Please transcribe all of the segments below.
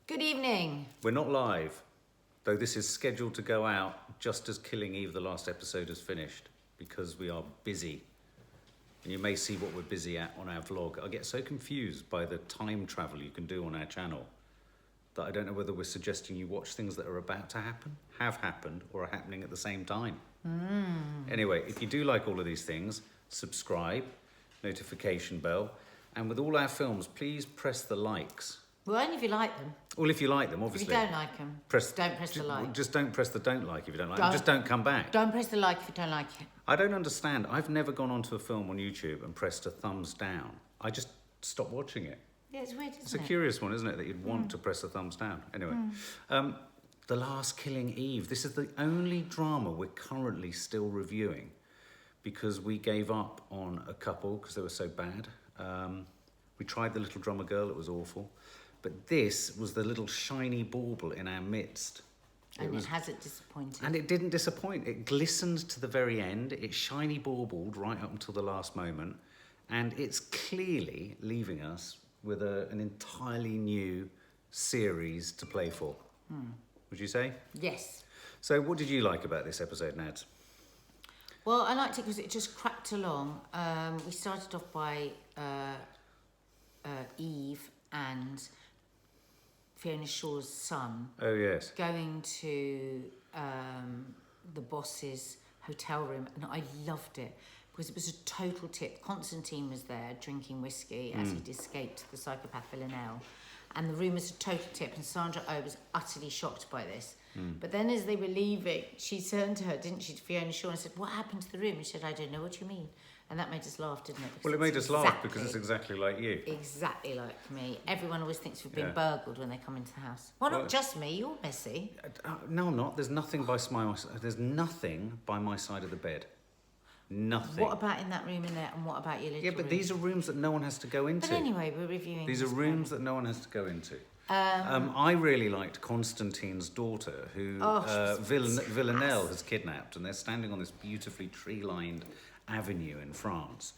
Good evening. We're not live, though this is scheduled to go out just as Killing Eve, the last episode, has finished, because we are busy. And you may see what we're busy at on our vlog. I get so confused by the time travel you can do on our channel that I don't know whether we're suggesting you watch things that are about to happen, have happened, or are happening at the same time. Anyway, if you do like all of these things, subscribe, notification bell, and with all our films, please press the likes. Well, only if you like them. Well, if you like them, obviously. If you don't like them, don't press the like. Just don't press the don't like if you don't like them. Just don't come back. Don't press the like if you don't like it. I don't understand. I've never gone onto a film on YouTube and pressed a thumbs down. I just stopped watching it. Yeah, it's weird, isn't it? It's a curious one, isn't it, that you'd want to press a thumbs down. Anyway, The Last Killing Eve. This is the only drama we're currently still reviewing because we gave up on a couple because they were so bad. We tried The Little Drummer Girl. It was awful. But this was the little shiny bauble in our midst. And it hasn't disappointed. And it didn't disappoint. It glistened to the very end. It shiny baubled right up until the last moment. And it's clearly leaving us with an entirely new series to play for. Would you say? Yes. So what did you like about this episode, Nads? Well, I liked it because it just cracked along. We started off by Eve and Fiona Shaw's son. Oh, yes. Going to the boss's hotel room, and I loved it because it was a total tip. Constantine was there drinking whiskey as he'd escaped the psychopath Villanelle, and the room was a total tip, and Sandra Oh was utterly shocked by this. But then as they were leaving, she turned to her, didn't she, to Fiona Shaw, and said, "What happened to the room?" And she said, "I don't know what you mean." And that made us laugh, didn't it? Well, it made us laugh because it's exactly like you. Exactly like me. Everyone always thinks we've been burgled when they come into the house. Well, not just me. You're messy. No, I'm not. There's nothing by my side of the bed. Nothing. What about in that room in there, and what about your little Yeah, but room? these are rooms that no one has to go into. But anyway, we're reviewing. These are rooms that no one has to go into. I really liked Constantine's daughter, who Villanelle has kidnapped, and they're standing on this beautifully tree-lined avenue in France,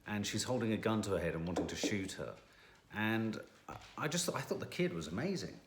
and she's holding a gun to her head and wanting to shoot her. And I thought the kid was amazing.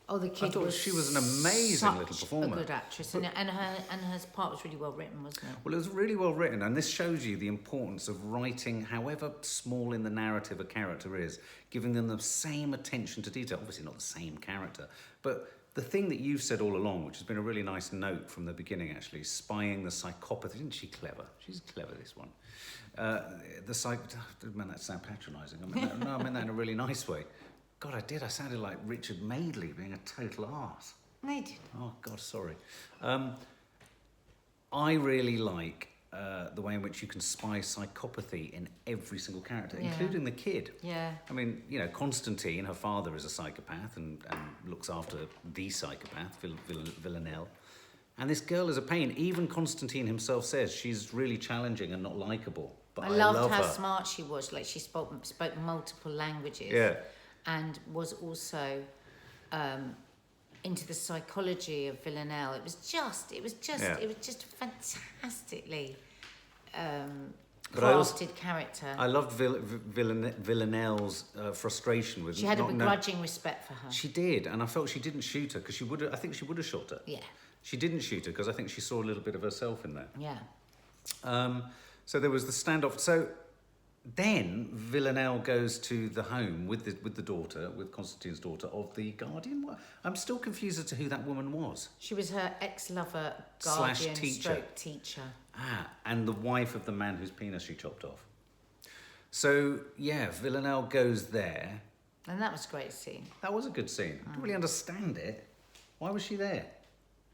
Oh, the kid she was an amazing little performer. A good actress, and her part was really well written, wasn't it? Well, it was really well written, and this shows you the importance of writing, however small in the narrative a character is, giving them the same attention to detail. Obviously not the same character, but the thing that you've said all along, which has been a really nice note from the beginning, actually, spying the psychopathy. Isn't she clever? She's clever, this one. Man, that sound patronising. I meant that in a really nice way. God, I did. I sounded like Richard Madeley being a total arse. No, you did. Oh, God, sorry. I really like the way in which you can spy psychopathy in every single character, including the kid. Yeah. I mean, you know, Constantine, her father is a psychopath and looks after the psychopath, Villanelle. And this girl is a pain. Even Constantine himself says she's really challenging and not likeable. But I loved how her. smart she was. Like, she spoke multiple languages. Yeah. And was also into the psychology of Villanelle. It was just fantastically crafted character. I loved Villanelle's frustration with. She had a begrudging respect for her. She did, and I felt she didn't shoot her because I think she would have shot her. Yeah. She didn't shoot her because I think she saw a little bit of herself in there. Yeah. So there was the standoff. So then Villanelle goes to the home with the daughter, with Constantine's daughter, of the guardian. I'm still confused as to who that woman was. She was her ex-lover, guardian, teacher. teacher. And the wife of the man whose penis she chopped off. So, yeah, Villanelle goes there. And that was a great scene. That was a good scene. I didn't really understand it. Why was she there?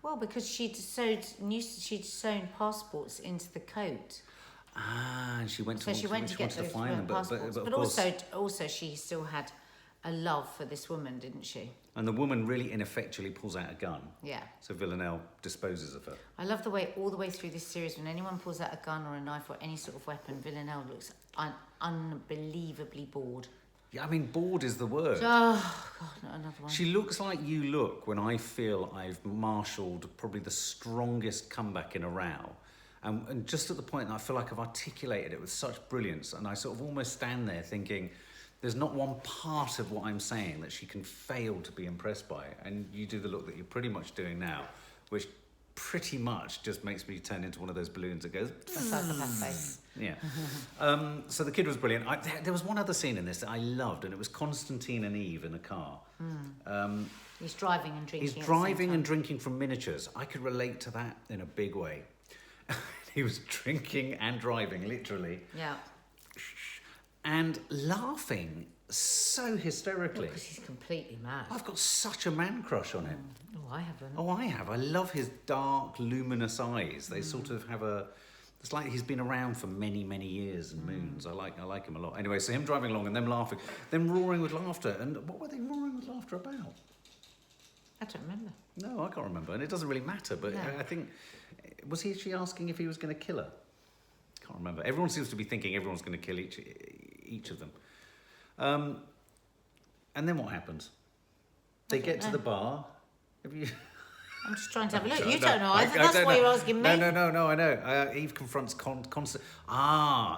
Well, because she'd sewn passports into the coat. And she went to get those find them, passports. But also she still had a love for this woman, didn't she? And the woman really ineffectually pulls out a gun. Yeah. So Villanelle disposes of her. I love the way, all the way through this series, when anyone pulls out a gun or a knife or any sort of weapon, Villanelle looks unbelievably bored. Yeah, I mean, bored is the word. Oh, God, not another one. She looks like you look when I feel I've marshalled probably the strongest comeback in a row. And just at the point that I feel like I've articulated it with such brilliance, and I sort of almost stand there thinking, there's not one part of what I'm saying that she can fail to be impressed by. And you do the look that you're pretty much doing now, which pretty much just makes me turn into one of those balloons that goes... A psychopath face. Yeah. So the kid was brilliant. There was one other scene in this that I loved, and it was Constantine and Eve in a car. He's driving and drinking. He's driving and drinking from miniatures. I could relate to that in a big way. He was drinking and driving, literally. Yeah. And laughing so hysterically. Because he's completely mad. I've got such a man crush on him. Oh, I haven't. Oh, I have. I love his dark, luminous eyes. They sort of have a... It's like he's been around for many, many years and moons. I like him a lot. Anyway, so him driving along and them laughing, them roaring with laughter. And what were they roaring with laughter about? I don't remember. No, I can't remember. And it doesn't really matter. But No. I think... Was she asking if he was going to kill her? Can't remember. Everyone seems to be thinking everyone's going to kill each of them. And then what happens? They get to the bar. Have you... I'm just trying to have a look. You don't know. That's why you're asking me. No, I know. Eve confronts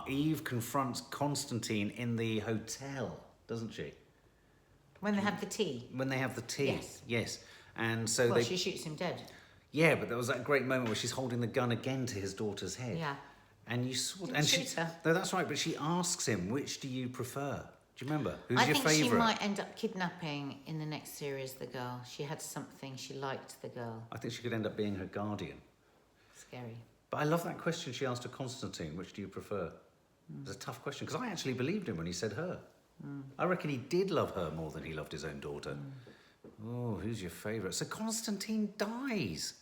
Eve confronts Constantine in the hotel, doesn't she? When they have the tea. When they have the tea. Yes. And so Well, she shoots him dead. Yeah, but there was that great moment where she's holding the gun again to his daughter's head. Yeah. And you saw... Didn't shoot her. No, that's right, but she asks him, which do you prefer? Do you remember? Who's I your think favourite? she might end up kidnapping in the next series the girl. She had something. She liked the girl. I think she could end up being her guardian. Scary. But I love that question she asked to Constantine, which do you prefer? It's a tough question, because I actually believed him when he said her. I reckon he did love her more than he loved his own daughter. Oh, who's your favourite? So Constantine dies.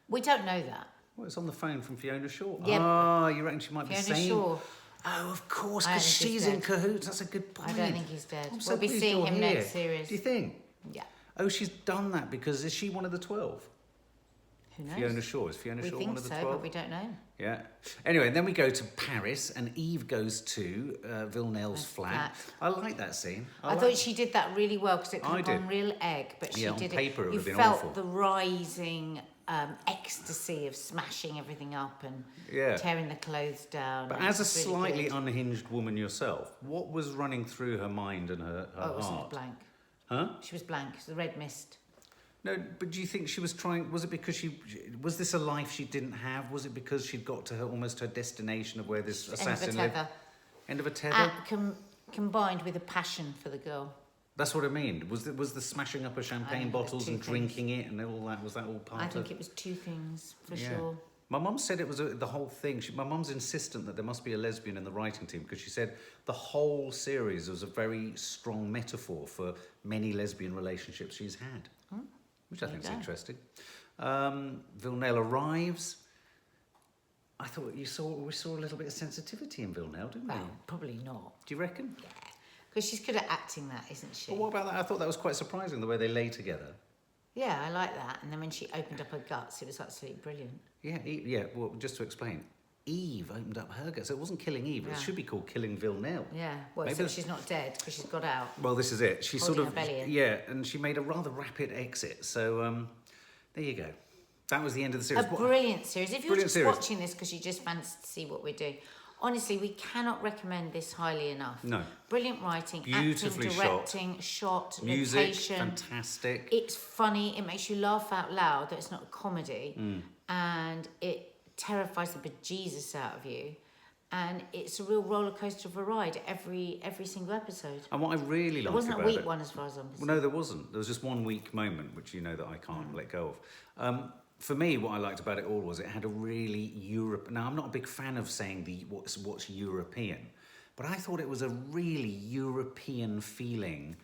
We don't know that. Well, it's on the phone from Fiona Shaw. Yeah, Oh, you reckon she might be Fiona saying... Shaw. Oh, of course, I because think he's she's in dead. cahoots. That's a good point. I don't think he's dead. I'm so We'll be pleased seeing you're him here. next series. Do you think? Yeah. Oh, she's done that because is she one of the 12? Who knows? Fiona Shaw. Is Fiona We Shaw think one of the so, 12? but we don't know. Yeah. Anyway, then we go to Paris and Eve goes to Villeneuve's flat. I like that scene. I thought she did that really well because it could I have did. gone real egg, but she Yeah, on did paper it would You have been felt awful. the rising ecstasy of smashing everything up and Yeah. tearing the clothes down. But It as a was really slightly good. unhinged woman yourself, what was running through her mind and her Oh, it wasn't heart? blank. Huh? She was blank. It was the red mist. No, but do you think she was trying... Was it because was this a life she didn't have? Was it because she'd got to almost her destination of where this assassin lived? End of a tether? Combined with a passion for the girl. That's what I mean. Was the smashing up of I champagne think it was bottles two and things. drinking it and all that? Was that all part I of... think it was two things, for Yeah. sure. My mum said it was the whole thing. My mum's insistent that there must be a lesbian in the writing team because she said the whole series was a very strong metaphor for many lesbian relationships she's had, which I think is interesting. Villanelle arrives. I thought we saw a little bit of sensitivity in Villanelle, didn't we? Well, probably not. Do you reckon? Yeah. Because she's good at acting that, isn't she? Well, what about that? I thought that was quite surprising, the way they lay together. Yeah, I like that. And then when she opened up her guts, it was absolutely brilliant. Yeah, well, just to explain, Eve opened up her guts. It wasn't killing Eve. Yeah. It should be called killing Villanelle. Yeah, well, Maybe so that's- she's not dead because she's got out. Well, this is it. She sort Holding of... her belly in. Yeah, and she made a rather rapid exit. So, there you go. That was the end of the series. A brilliant series. If you're Brilliant just series. watching this because you just fancy to see what we're doing, honestly, we cannot recommend this highly enough. No. Brilliant writing, Beautifully acting, directing, shot, Music, location. fantastic. It's funny. It makes you laugh out loud. That it's not a comedy, and it terrifies the bejesus out of you. And it's a real roller coaster of a ride every single episode. And what I really It liked wasn't a about weak it... one as far as I'm Well, concerned. no, there wasn't. There was just one weak moment, which you know that I can't let go of. For me, what I liked about it all was it had a really Now, I'm not a big fan of saying what's European, but I thought it was a really European feeling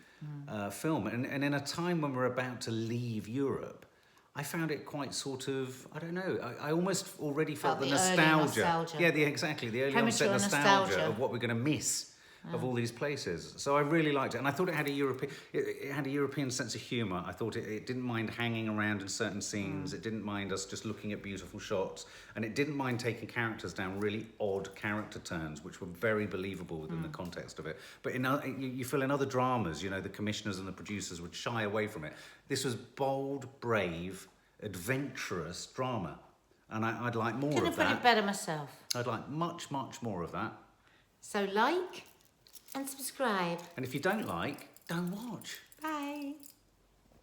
film. And in a time when we're about to leave Europe, I found it quite sort of, I don't know, I almost already felt the the early nostalgia. nostalgia. Yeah, exactly, the early Premature onset nostalgia nostalgia. of what we're going to miss of all these places. So I really liked it. And I thought it had a European sense of humour. I thought it didn't mind hanging around in certain scenes. It didn't mind us just looking at beautiful shots. And it didn't mind taking characters down really odd character turns, which were very believable within the context of it. But you feel in other dramas, you know, the commissioners and the producers would shy away from it. This was bold, brave, adventurous drama. And I'd like more Couldn't of have put that. it better myself. I'd like much, much more of that. So like, And subscribe. And if you don't like, don't watch.